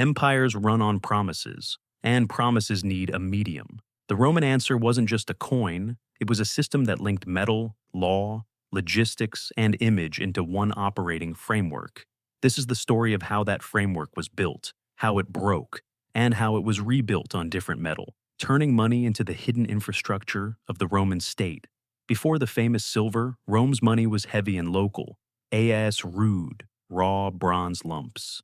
Empires run on promises, and promises need a medium. The Roman answer wasn't just a coin, it was a system that linked metal, law, logistics, and image into one operating framework. This is the story of how that framework was built, how it broke, and how it was rebuilt on different metal, turning money into the hidden infrastructure of the Roman state. Before the famous silver, Rome's money was heavy and local. As rude, raw bronze lumps.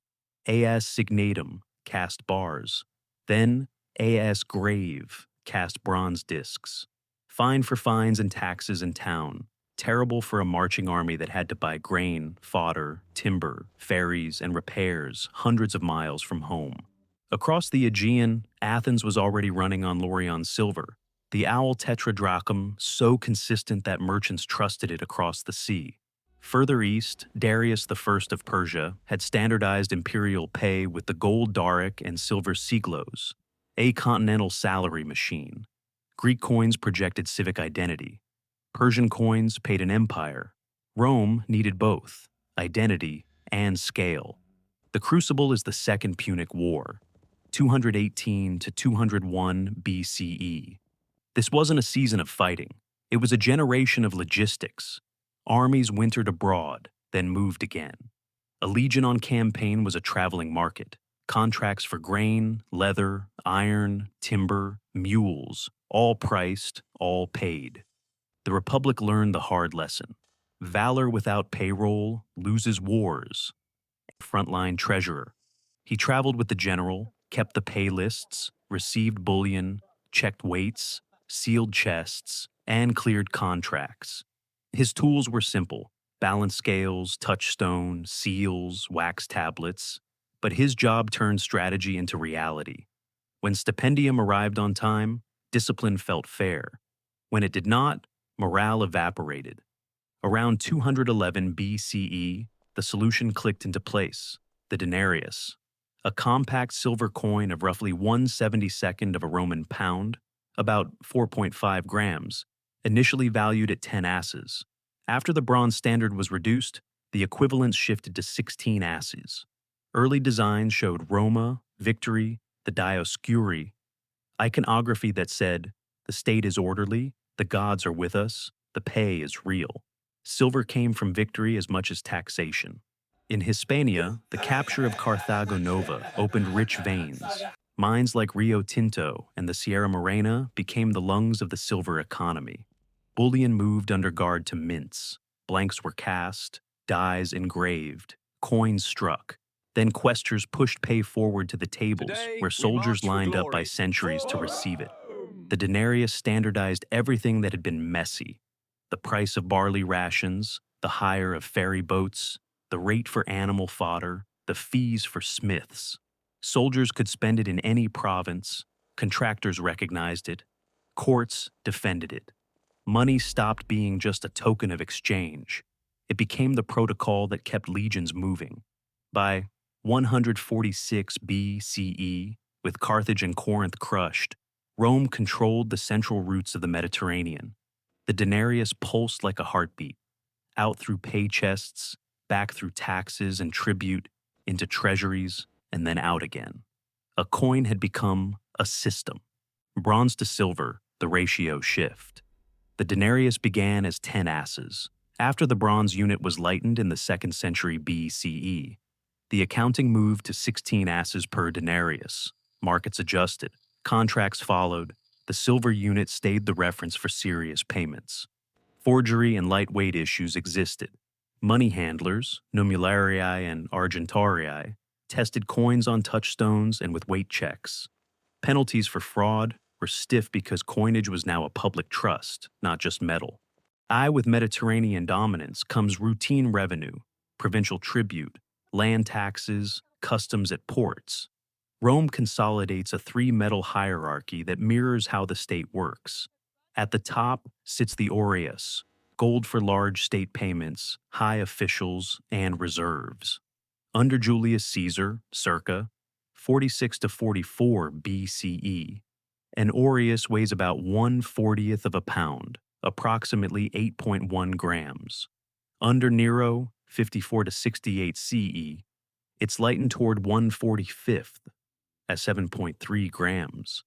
As signatum, cast bars. Then as grave, cast bronze discs. Fine for fines and taxes in town. Terrible for a marching army that had to buy grain, fodder, timber, ferries, and repairs hundreds of miles from home. Across the Aegean, Athens was already running on Laurion silver, the owl tetradrachm so consistent that merchants trusted it across the sea. Further east, Darius I of Persia had standardized imperial pay with the gold daric and silver siglos, a continental salary machine. Greek coins projected civic identity. Persian coins paid an empire. Rome needed both, identity and scale. The crucible is the Second Punic War, 218 to 201 BCE. This wasn't a season of fighting. It was a generation of logistics. Armies wintered abroad, then moved again. A legion on campaign was a traveling market. Contracts for grain, leather, iron, timber, mules, all priced, all paid. The Republic learned the hard lesson. Valor without payroll loses wars. Frontline treasurer. He traveled with the general, kept the pay lists, received bullion, checked weights, sealed chests, and cleared contracts. His tools were simple: balance scales, touchstone, seals, wax tablets. But his job turned strategy into reality. When stipendium arrived on time, discipline felt fair. When it did not, morale evaporated. Around 211 BCE, the solution clicked into place: the denarius, a compact silver coin of roughly 1/72 of a Roman pound, about 4.5 grams, initially valued at 10 asses. After the bronze standard was reduced, the equivalence shifted to 16 asses. Early designs showed Roma, victory, the Dioscuri, iconography that said, "The state is orderly, the gods are with us, the pay is real." Silver came from victory as much as taxation. In Hispania, the capture of Carthago Nova opened rich veins. Mines like Rio Tinto and the Sierra Morena became the lungs of the silver economy. Bullion moved under guard to mints. Blanks were cast, dies engraved, coins struck. Then questors pushed pay forward to the tables where soldiers lined up by centuries to receive it. The denarius standardized everything that had been messy: the price of barley rations, the hire of ferry boats, the rate for animal fodder, the fees for smiths. Soldiers could spend it in any province, contractors recognized it, courts defended it. Money stopped being just a token of exchange. It became the protocol that kept legions moving. By 146 BCE, with Carthage and Corinth crushed, Rome controlled the central routes of the Mediterranean. The denarius pulsed like a heartbeat, out through pay chests, back through taxes and tribute, into treasuries, and then out again. A coin had become a system. Bronze to silver, the ratio shift. The denarius began as 10 asses. After the bronze unit was lightened in the 2nd century BCE, the accounting moved to 16 asses per denarius. Markets adjusted. Contracts followed. The silver unit stayed the reference for serious payments. Forgery and lightweight issues existed. Money handlers, numerarii and argentarii, tested coins on touchstones and with weight checks. Penalties for fraud were stiff because coinage was now a public trust, not just metal. With Mediterranean dominance comes routine revenue, provincial tribute, land taxes, customs at ports. Rome consolidates a three-metal hierarchy that mirrors how the state works. At the top sits the Aureus, gold for large state payments, high officials, and reserves. Under Julius Caesar, circa 46 to 44 BCE, an Aureus weighs about 1/40th of a pound, approximately 8.1 grams. Under Nero, 54 to 68 CE, it's lightened toward 1/45th, at 7.3 grams.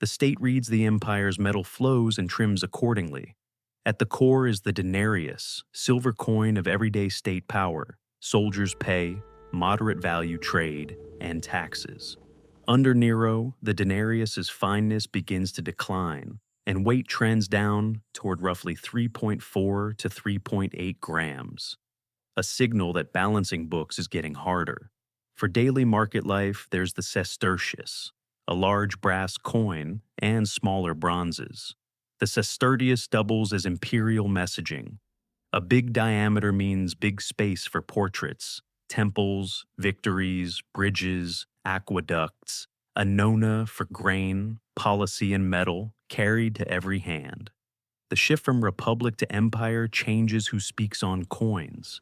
The state reads the empire's metal flows and trims accordingly. At the core is the denarius, silver coin of everyday state power, soldiers' pay, moderate value trade, and taxes. Under Nero, the denarius's fineness begins to decline, and weight trends down toward roughly 3.4 to 3.8 grams, a signal that balancing books is getting harder. For daily market life, there's the Sestertius, a large brass coin, and smaller bronzes. The Sestertius doubles as imperial messaging. A big diameter means big space for portraits, temples, victories, bridges, aqueducts, a nona for grain, policy, and metal carried to every hand. The shift from republic to empire changes who speaks on coins.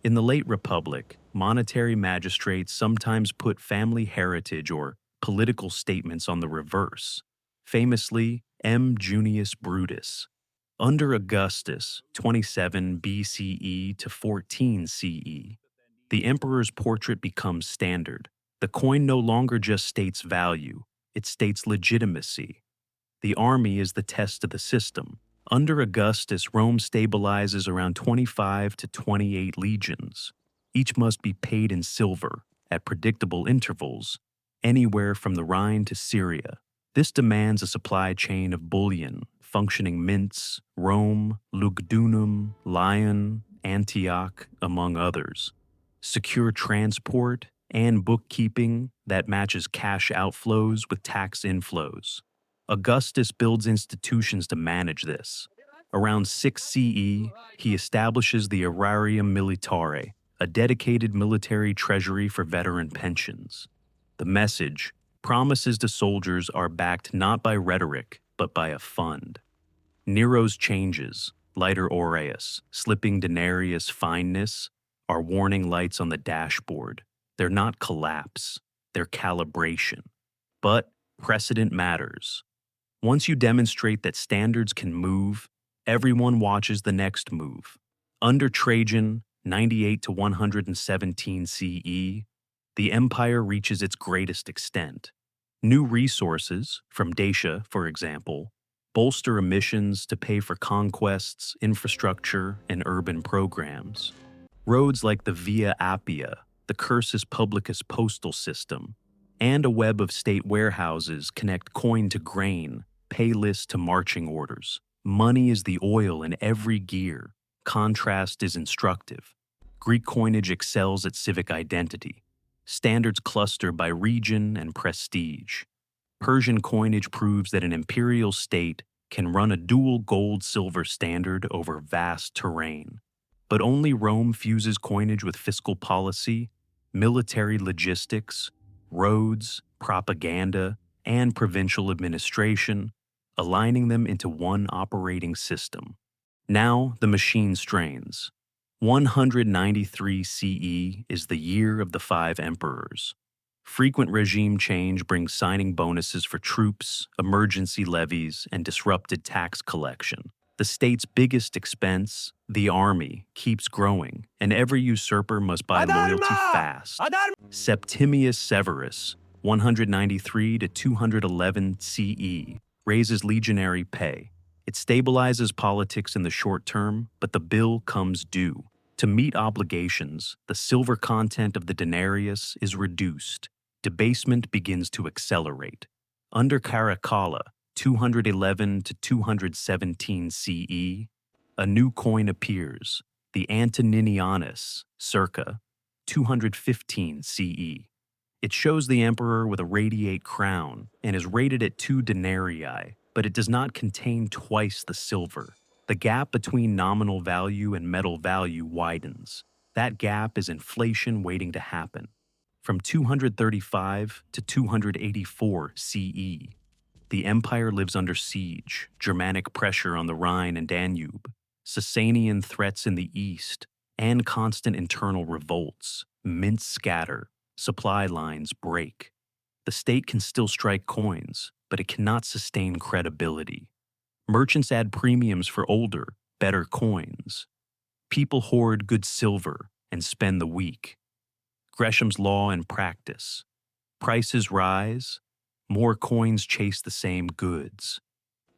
In the late republic, monetary magistrates sometimes put family heritage or political statements on the reverse. Famously, M. Junius Brutus. Under Augustus, 27 BCE to 14 CE, the emperor's portrait becomes standard. The coin no longer just states value, it states legitimacy. The army is the test of the system. Under Augustus, Rome stabilizes around 25 to 28 legions. Each must be paid in silver, at predictable intervals, anywhere from the Rhine to Syria. This demands a supply chain of bullion, functioning mints, Rome, Lugdunum, Lyon, Antioch, among others. Secure transport and bookkeeping that matches cash outflows with tax inflows. Augustus builds institutions to manage this. Around 6 CE, he establishes the Aurarium Militare, a dedicated military treasury for veteran pensions. The message, promises to soldiers, are backed not by rhetoric, but by a fund. Nero's changes, lighter Aureus, slipping Denarius' fineness, are warning lights on the dashboard. They're not collapse, they're calibration. But precedent matters. Once you demonstrate that standards can move, everyone watches the next move. Under Trajan, 98 to 117 CE, the empire reaches its greatest extent. New resources, from Dacia, for example, bolster emissions to pay for conquests, infrastructure, and urban programs. Roads like the Via Appia, the Cursus Publicus postal system, and a web of state warehouses connect coin to grain, pay lists to marching orders. Money is the oil in every gear. Contrast is instructive. Greek coinage excels at civic identity. Standards cluster by region and prestige. Persian coinage proves that an imperial state can run a dual gold-silver standard over vast terrain. But only Rome fuses coinage with fiscal policy, military logistics, roads, propaganda, and provincial administration, aligning them into one operating system. Now the machine strains. 193 CE is the year of the 5 emperors. Frequent regime change brings signing bonuses for troops, emergency levies, and disrupted tax collection. The state's biggest expense, the army, keeps growing, and every usurper must buy loyalty fast. Septimius Severus, 193 to 211 CE, raises legionary pay. It stabilizes politics in the short term, but the bill comes due. To meet obligations, the silver content of the denarius is reduced. Debasement begins to accelerate. Under Caracalla, 211 to 217 CE, a new coin appears, the Antoninianus, circa 215 CE. It shows the emperor with a radiate crown and is rated at 2 denarii, but it does not contain twice the silver. The gap between nominal value and metal value widens. That gap is inflation waiting to happen. From 235 to 284 CE, the empire lives under siege, Germanic pressure on the Rhine and Danube, Sasanian threats in the east, and constant internal revolts. Mints scatter, supply lines break. The state can still strike coins, but it cannot sustain credibility. Merchants add premiums for older, better coins. People hoard good silver and spend the weak. Gresham's law and practice. Prices rise, more coins chase the same goods.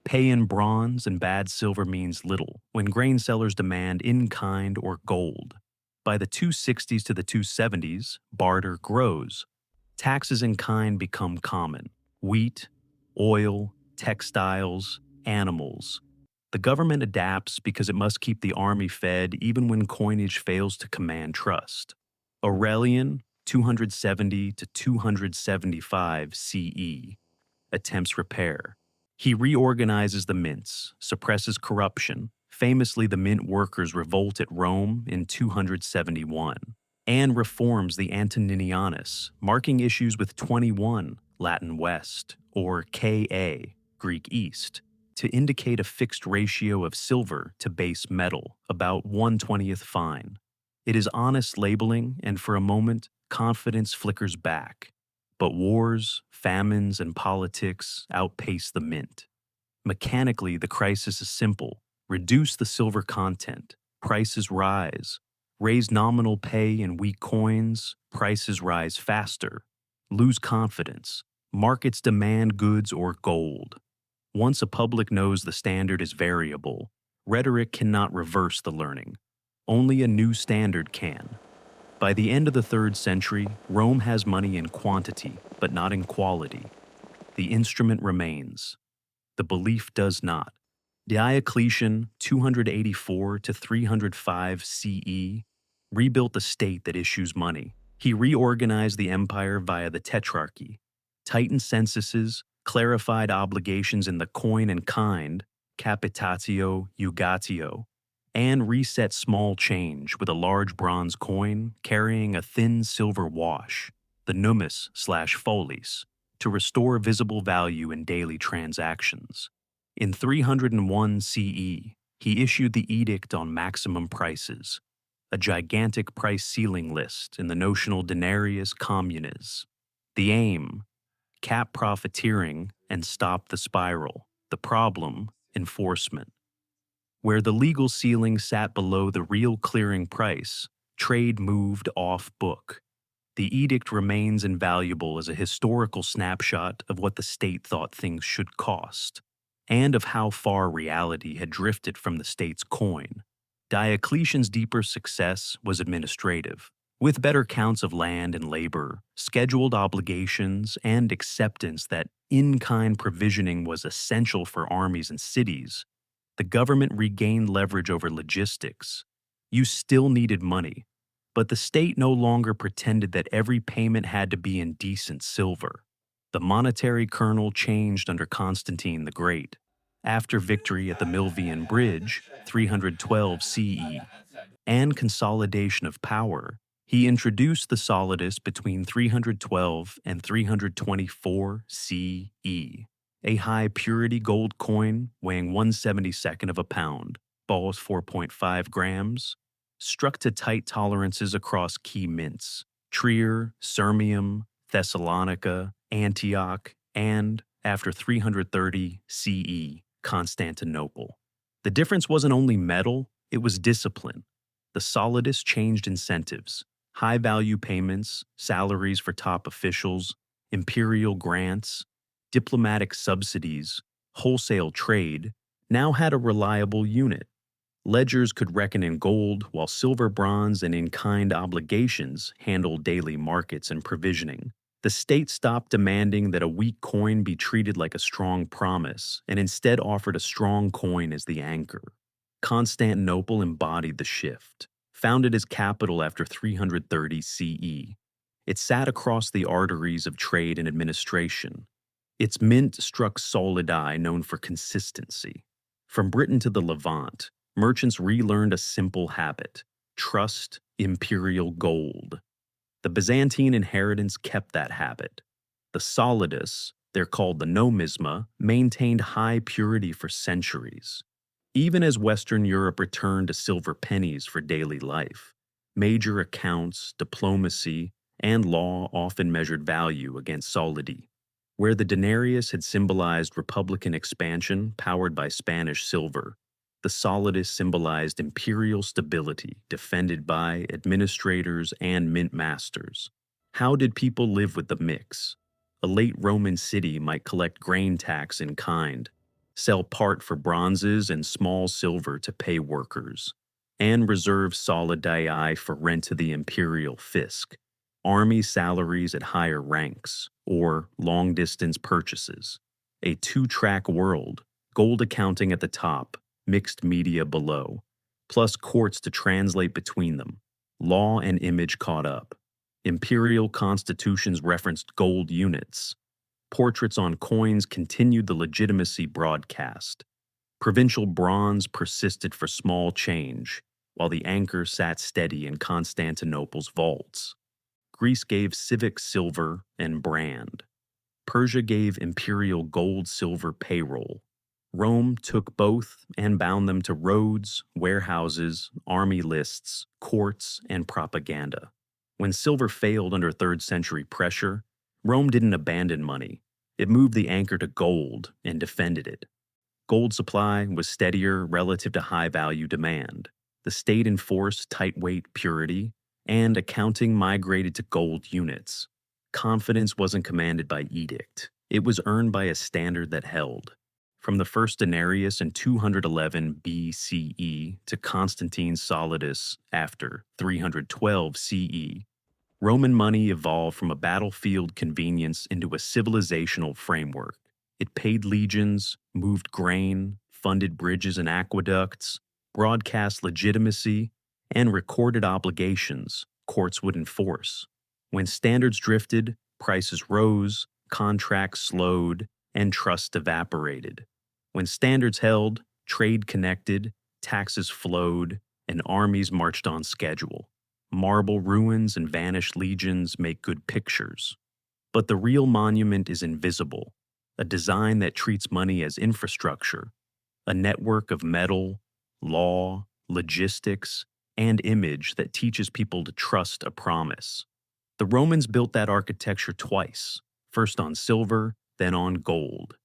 Pay in bronze and bad silver means little when grain sellers demand in-kind or gold. By the 260s to the 270s, barter grows. Taxes in kind become common. Wheat, oil, textiles, animals. The government adapts because it must keep the army fed even when coinage fails to command trust. Aurelian, 270 to 275 CE, attempts repair. He reorganizes the mints, suppresses corruption. Famously, the mint workers revolt at Rome in 271, and reforms the Antoninianus, marking issues with 21, Latin West, or Ka, Greek East, to indicate a fixed ratio of silver to base metal, about 1/20th fine. It is honest labeling, and for a moment, confidence flickers back. But wars, famines, and politics outpace the mint. Mechanically, the crisis is simple. Reduce the silver content, prices rise. Raise nominal pay in weak coins, prices rise faster. Lose confidence. Markets demand goods or gold. Once a public knows the standard is variable, rhetoric cannot reverse the learning. Only a new standard can. By the end of the 3rd century, Rome has money in quantity, but not in quality. The instrument remains. The belief does not. Diocletian, 284 to 305 CE, rebuilt a state that issues money. He reorganized the empire via the tetrarchy, tightened censuses, clarified obligations in the coin and kind, capitatio, eugatio, and reset small change with a large bronze coin carrying a thin silver wash, the nummus/folies, to restore visible value in daily transactions. In 301 CE, he issued the Edict on Maximum Prices, a gigantic price ceiling list in the notional Denarius communes. The aim: cap profiteering and stop the spiral. The problem: enforcement. Where the legal ceiling sat below the real clearing price, trade moved off book. The edict remains invaluable as a historical snapshot of what the state thought things should cost, and of how far reality had drifted from the state's coin. Diocletian's deeper success was administrative. With better counts of land and labor, scheduled obligations, and acceptance that in-kind provisioning was essential for armies and cities, the government regained leverage over logistics. You still needed money, but the state no longer pretended that every payment had to be in decent silver. The monetary kernel changed under Constantine the Great. After victory at the Milvian Bridge, 312 CE, and consolidation of power, he introduced the Solidus between 312 and 324 CE, a high-purity gold coin weighing 1/72 of a pound, balls 4.5 grams, struck to tight tolerances across key mints: Trier, Sirmium, Thessalonica, Antioch, and, after 330 CE, Constantinople. The difference wasn't only metal, it was discipline. The Solidus changed incentives: high-value payments, salaries for top officials, imperial grants, diplomatic subsidies, wholesale trade, now had a reliable unit. Ledgers could reckon in gold, while silver, bronze, and in-kind obligations handled daily markets and provisioning. The state stopped demanding that a weak coin be treated like a strong promise, and instead offered a strong coin as the anchor. Constantinople embodied the shift. Founded as capital after 330 CE, it sat across the arteries of trade and administration. Its mint struck solidi, known for consistency. From Britain to the Levant, merchants relearned a simple habit: trust imperial gold. The Byzantine inheritance kept that habit. The Solidus, they're called the nomisma, maintained high purity for centuries. Even as Western Europe returned to silver pennies for daily life, major accounts, diplomacy, and law often measured value against solidi. Where the denarius had symbolized republican expansion powered by Spanish silver, the solidus symbolized imperial stability defended by administrators and mint masters. How did people live with the mix? A late Roman city might collect grain tax in kind, sell part for bronzes and small silver to pay workers, and reserve solidii for rent to the imperial fisc, army salaries at higher ranks, or long-distance purchases. A two-track world, gold accounting at the top, mixed media below, plus courts to translate between them. Law and image caught up. Imperial constitutions referenced gold units. Portraits on coins continued the legitimacy broadcast. Provincial bronze persisted for small change, while the anchor sat steady in Constantinople's vaults. Greece gave civic silver and brand. Persia gave imperial gold-silver payroll. Rome took both and bound them to roads, warehouses, army lists, courts, and propaganda. When silver failed under 3rd century pressure, Rome didn't abandon money. It moved the anchor to gold and defended it. Gold supply was steadier relative to high-value demand. The state enforced tight-weight purity, and accounting migrated to gold units. Confidence wasn't commanded by edict. It was earned by a standard that held. From the first Denarius in 211 BCE to Constantine's Solidus after 312 CE, Roman money evolved from a battlefield convenience into a civilizational framework. It paid legions, moved grain, funded bridges and aqueducts, broadcast legitimacy, and recorded obligations courts would enforce. When standards drifted, prices rose, contracts slowed, and trust evaporated. When standards held, trade connected, taxes flowed, and armies marched on schedule. Marble ruins and vanished legions make good pictures. But the real monument is invisible, a design that treats money as infrastructure, a network of metal, law, logistics, and image that teaches people to trust a promise. The Romans built that architecture twice, first on silver, then on gold.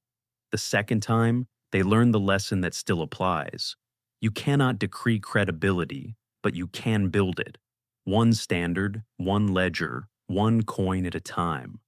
The second time, they learned the lesson that still applies. You cannot decree credibility, but you can build it. One standard, one ledger, one coin at a time.